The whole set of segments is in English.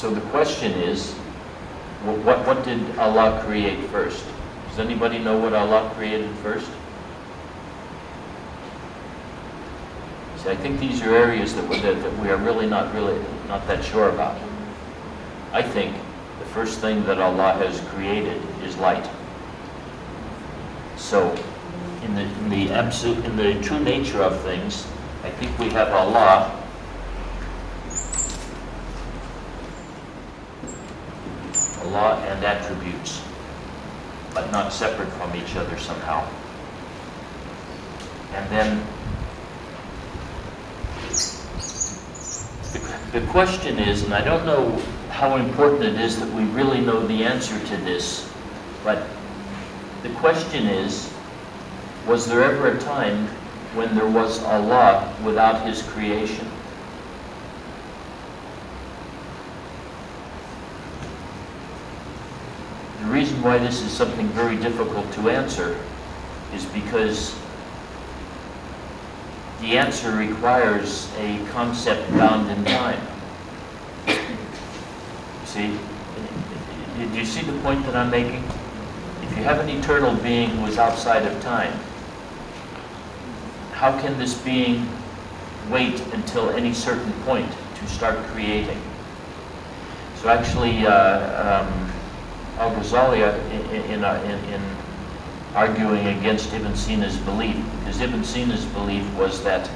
So the question is, what did Allah create first? Does anybody know what Allah created first? See, I think these are areas that we are really not that sure about. I think the first thing that Allah has created is light. So, in the true nature of things, I think we have Allah and attributes, but not separate from each other somehow. And then the question is, and I don't know how important it is that we really know the answer to this, but the question is, was there ever a time when there was Allah without His creation? The reason why this is something very difficult to answer is because the answer requires a concept bound in time. See? Did you see the point that I'm making? If you have an eternal being who is outside of time, how can this being wait until any certain point to start creating? So actually, Al-Ghazali, in arguing against Ibn Sina's belief, because Ibn Sina's belief was that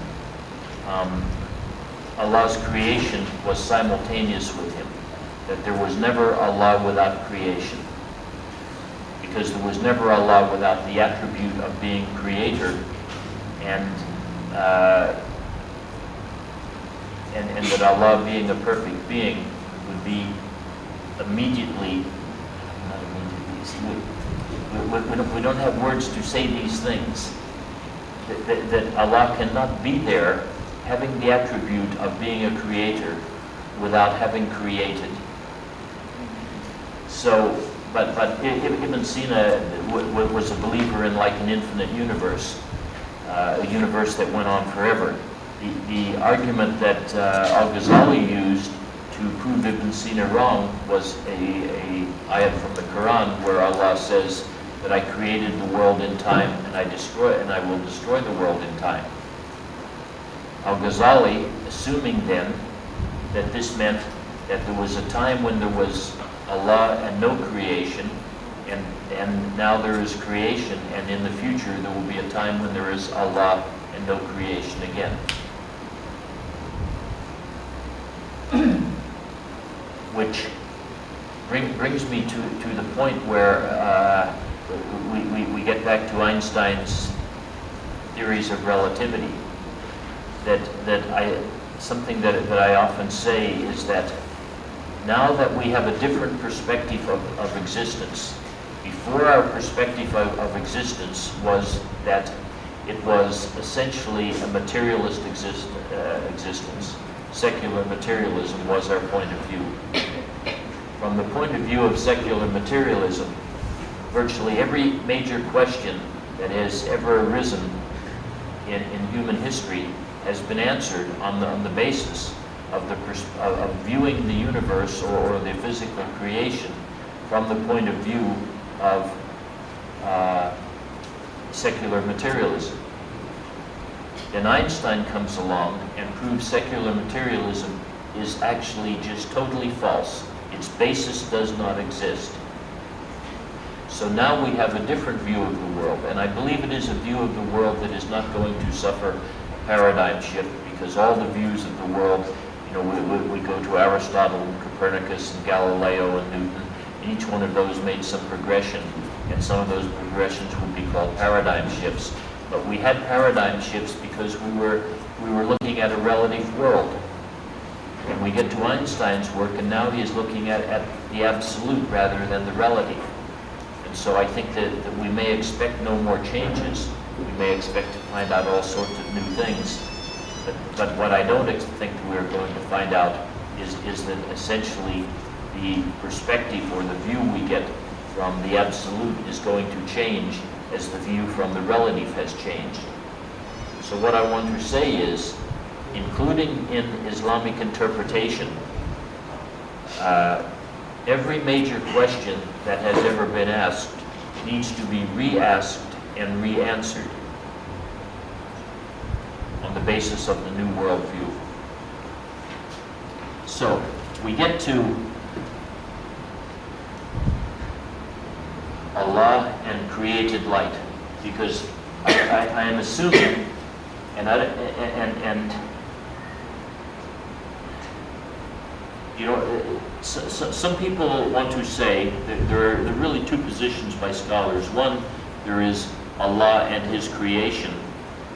Allah's creation was simultaneous with Him, that there was never Allah without creation, because there was never Allah without the attribute of being creator, and that Allah, being a perfect being, would be immediately. We don't have words to say these things. That Allah cannot be there, having the attribute of being a creator, without having created. So, but Ibn Sina was a believer in like an infinite universe, a universe that went on forever. The argument that Al-Ghazali used to prove Ibn Sina wrong was a ayat from the Quran where Allah says that I created the world in time and I will destroy the world in time. Al-Ghazali, assuming then that this meant that there was a time when there was Allah and no creation, and now there is creation, and in the future there will be a time when there is Allah and no creation again. Which brings me to the point where we get back to Einstein's theories of relativity. Something that I often say is that now that we have a different perspective of existence, before our perspective of existence was that it was essentially a materialist existence. Secular materialism was our point of view. From the point of view of secular materialism, virtually every major question that has ever arisen in human history has been answered on the basis of viewing the universe or the physical creation from the point of view of secular materialism. Then Einstein comes along and proves secular materialism is actually just totally false. Its basis does not exist. So now we have a different view of the world, and I believe it is a view of the world that is not going to suffer a paradigm shift, because all the views of the world, we go to Aristotle and Copernicus and Galileo and Newton, and each one of those made some progression, and some of those progressions would be called paradigm shifts. But we had paradigm shifts because we were looking at a relative world. And we get to Einstein's work, and now he is looking at the absolute rather than the relative. And so I think that we may expect no more changes. We may expect to find out all sorts of new things. But what I don't think we're going to find out is that essentially the perspective or the view we get from the absolute is going to change as the view from the relative has changed. So what I want to say is, including in Islamic interpretation, every major question that has ever been asked needs to be re-asked and re-answered on the basis of the new worldview. So, we get to Allah and created light, because I am assuming, and you know, some people want to say that there are really two positions by scholars. One, there is Allah and His creation,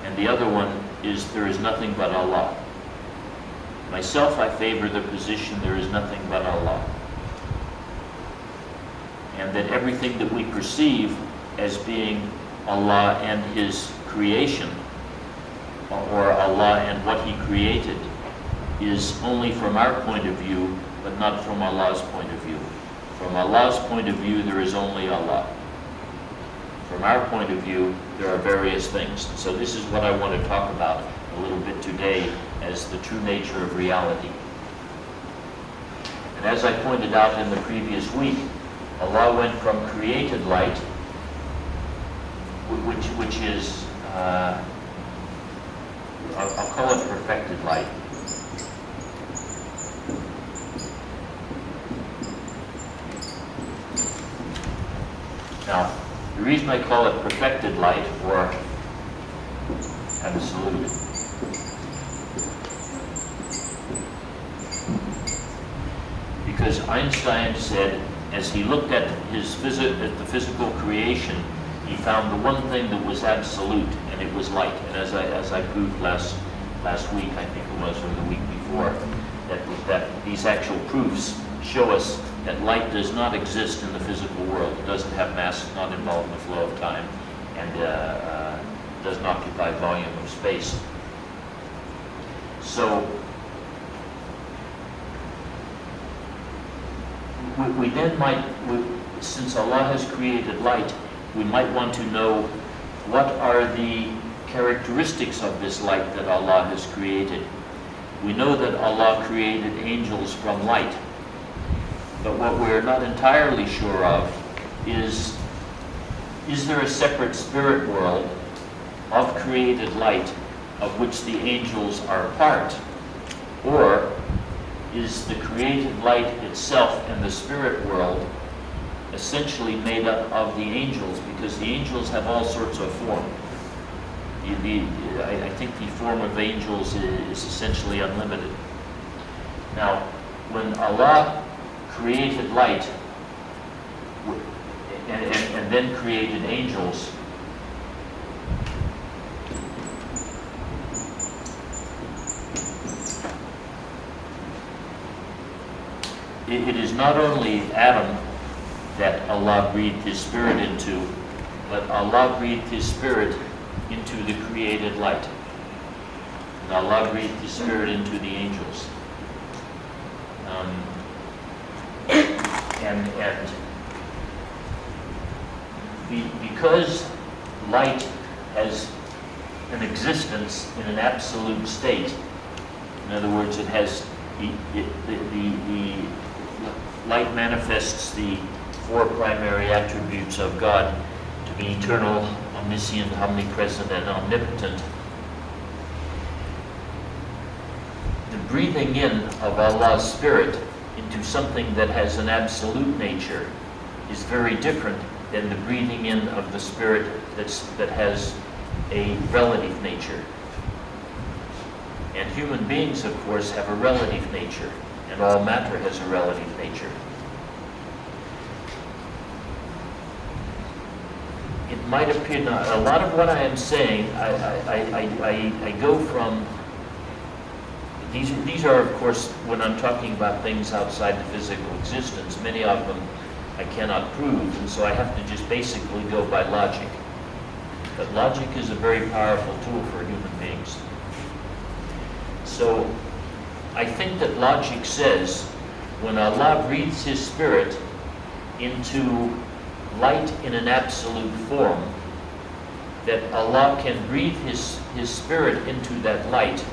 and the other one is there is nothing but Allah. Myself, I favor the position there is nothing but Allah, and that everything that we perceive as being Allah and His creation, or Allah and what He created, is only from our point of view, but not from Allah's point of view. From Allah's point of view, there is only Allah. From our point of view, there are various things. So this is what I want to talk about a little bit today as the true nature of reality. And as I pointed out in the previous week, Allah went from created light, which is, I'll call it perfected light. Now, the reason I call it perfected light, or absolute, because Einstein said, as he looked at the physical creation, he found the one thing that was absolute, and it was light. And as I proved last week, I think it was, or the week before, that these actual proofs show us that light does not exist in the physical world. It doesn't have mass, it's not involved in the flow of time, and doesn't occupy volume of space. So we then might, since Allah has created light, we might want to know what are the characteristics of this light that Allah has created. We know that Allah created angels from light, but what we're not entirely sure of is there a separate spirit world of created light of which the angels are part, or is the created light itself and the spirit world essentially made up of the angels, because the angels have all sorts of form. I think the form of angels is essentially unlimited. Now, when Allah created light and then created angels, it is not only Adam that Allah breathed His Spirit into, but Allah breathed His Spirit into the created light. And Allah breathed His Spirit into the angels. Because light has an existence in an absolute state, in other words, it has the light manifests the four primary attributes of God to be eternal, omniscient, omnipresent, and omnipotent. The breathing in of Allah's Spirit into something that has an absolute nature is very different than the breathing in of the Spirit that has a relative nature. And human beings, of course, have a relative nature, and all matter has a relative nature. It might appear, now, a lot of what I am saying, I go from, these are, of course, when I'm talking about things outside the physical existence, many of them I cannot prove, and so I have to just basically go by logic. But logic is a very powerful tool for human beings. So I think that logic says when Allah breathes His Spirit into light in an absolute form, that Allah can breathe His Spirit into that light